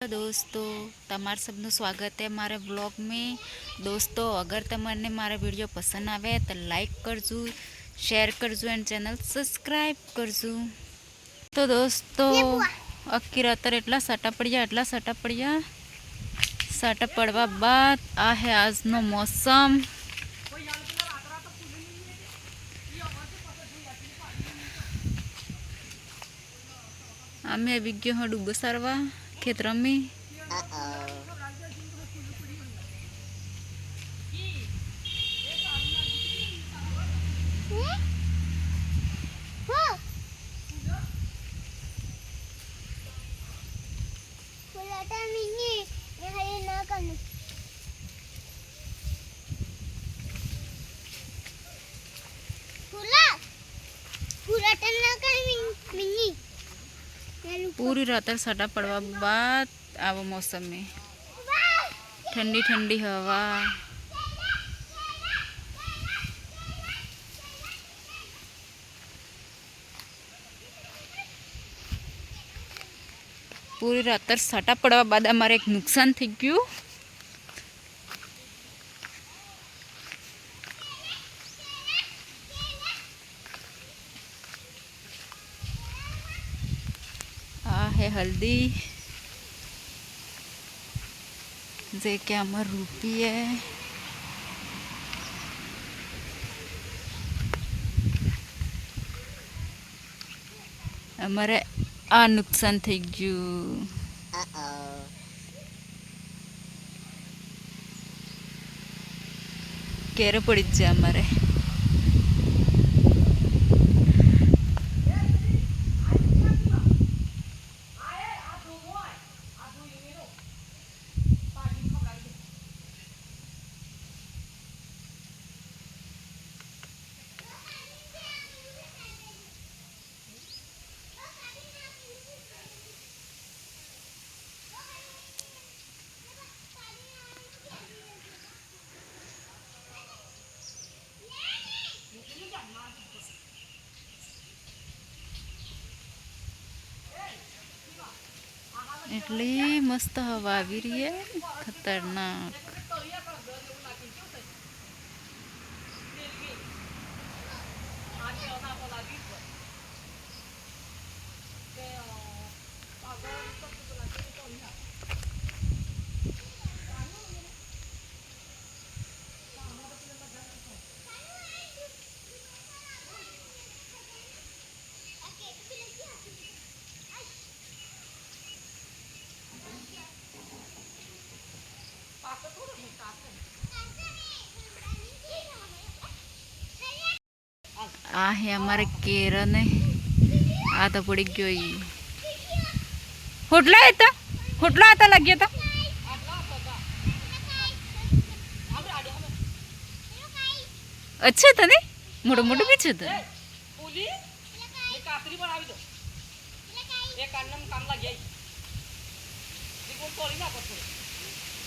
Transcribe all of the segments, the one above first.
दोस्तों तमार सबનું स्वागत है हमारे ब्लॉग में। दोस्तों अगर तमने मारा वीडियो पसंद आवे तो लाइक करजू, शेयर करजू एंड चैनल सब्सक्राइब करजू। तो दोस्तों अक्की रातर एटला साटा पड़िया साटा पड़वा बाद आ है आजनो मौसम। आमे अभी गयो हाँ डूबो सारवा खेतर में। पूरी रात साटा पड़वा बाद आवा मौसम में ठंडी ठंडी हवा। पूरी रात साटा पड़वा बाद अमारे एक नुकसान थी गयु। आ है हल्दी जे के अमर रूपी है। अमरे आ नुकसान थी गयु। केरे पड़ी जाए अमरे। इतनी मस्त हवा आ रही है खतरनाक। आ है हमारे केरन आ तो पड़ी गई। होटला आता लग गया था। अच्छा था नहीं मोटो मोटो पीछे था।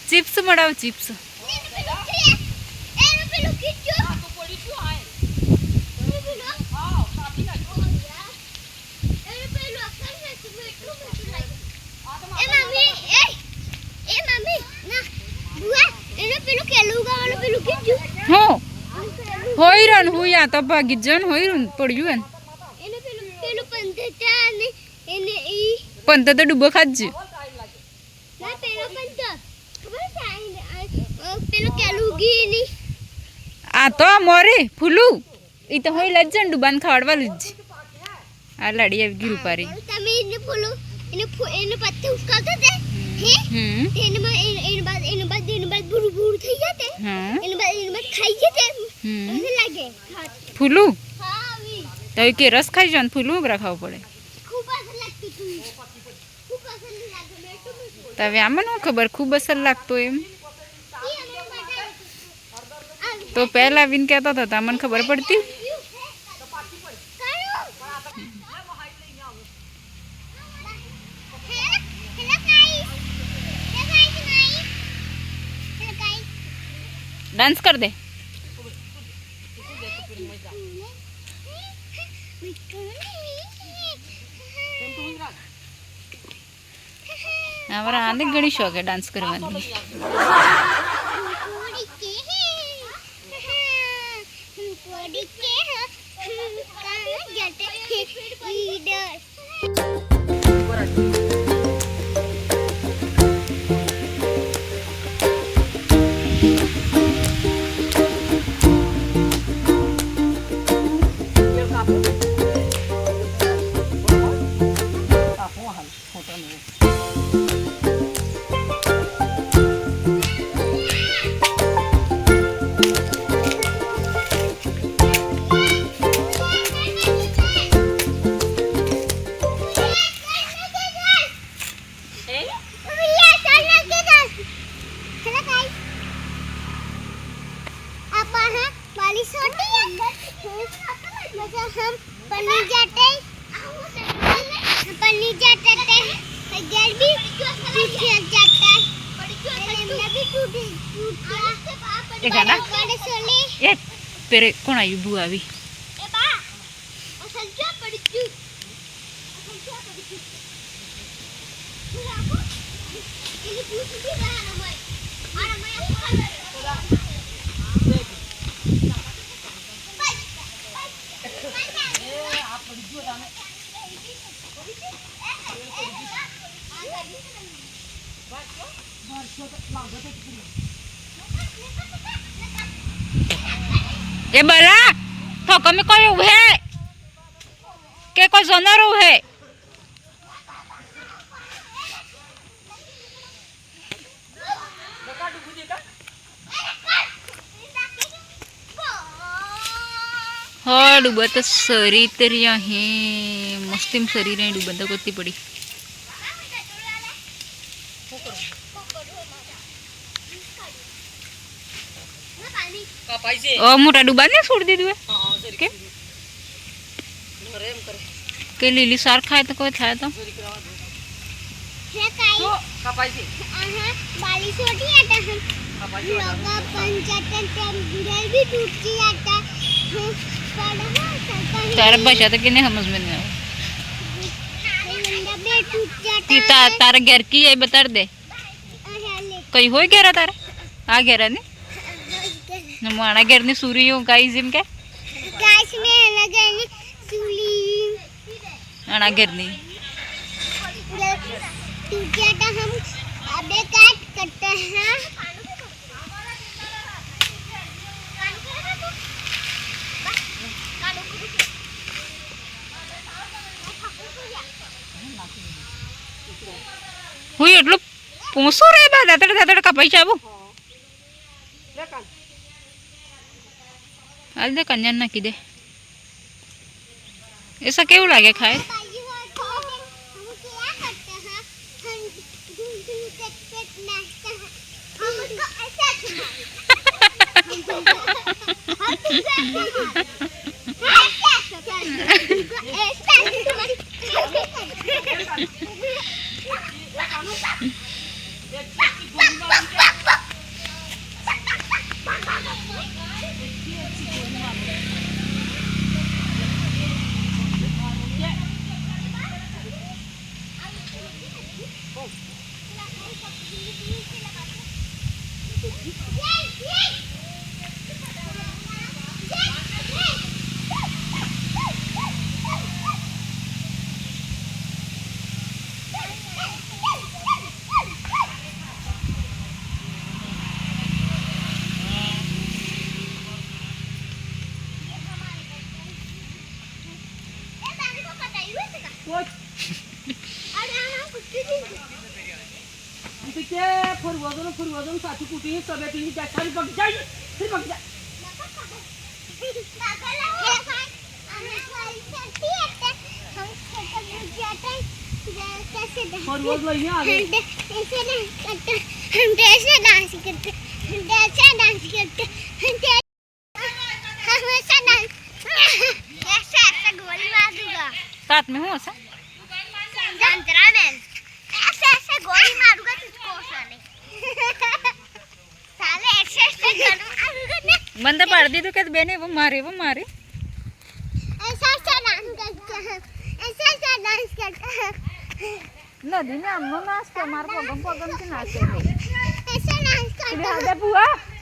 चिप्स मड़ाओ चिप्स। हो होइरन हुया तो भागीजन होइरन पड़्યું એને પેલું પંતતા ને એને ઈ પંત તો ડૂબો ખાજ્યું ના પેલો પંત ખબર છે પેલો કેલુગી ની આ તો મોરે ફૂલુ ઈ તો હોઈ લજન ડૂબાન ખાવડવાલું જ આ લાડી આવી ગઈ રૂપારી તમે એને ફૂલુ એને પત્તે ઉસકાવતા તે હે એને બાદ બુરુ બુરુ થઈ જતે એને બાદ ખાઈ જતે એને લાગે ફૂલુ હા વી તો કે રસ ખાઈ જન ફૂલુ બરા ખાવ પડે ખૂબ અસર લાગતી તું ખૂબ અસર લાગે મેટુ તવે આમાં નો ખબર ખૂબ અસર લાગતો એમ તો પહેલા વિન કહેતા હતા તમને ખબર પડતી डांस कर दे। हमारा आने घणी शौक है डांस करवानी पेरे कोण आई बू आवी ए बला थोक में कोई उहे के कोई जनर उहे हाँ डूबा तो सरी तेरी है मस्ती में सरी रही डूबा तो करती पड़ी ओ मोटा डूबा ने छोड़ दी दुए के लीली सार खाए तो कोई थाए तो बाली छोटी आता हम लोग पंचायत टेम्परेचर भी टूट जाता तारा भाषा तो किने समझ में नहीं आ तारा घर की है बता दे कहीं हो गया तारा आ गया नहीं माना घर ने सूरी हूँ गाइस जिम के गाइस में लगा नहीं सूली आना घर नहीं टूट जाता हम अबे काट करते हैं हुई एटलो पोसो रे बा दातड़ दातड़ का पैसा आबू आज दे कंजन ना की दे ऐसा क्यों लागे खाए फुरवजन साथी कुटी सबे ती जाछारी पक जाई फिर पक जा फुरवज लइने आ गए हम ऐसे डांस करते ऐसे गोली मार दूंगा साथ में हूँ ऐसा जंतरा में ऐसे गोली मारूंगा तुझको साले ऐसे मारूंगा ना बंदा पाड़ दी तो क्या बेने वो मारे ऐसा डांस करते हैं નદી ને આમનો નાશ કે માર પગમ પગમ થી નાશે ऐसा नाच પેલી करता હાથે બુઆ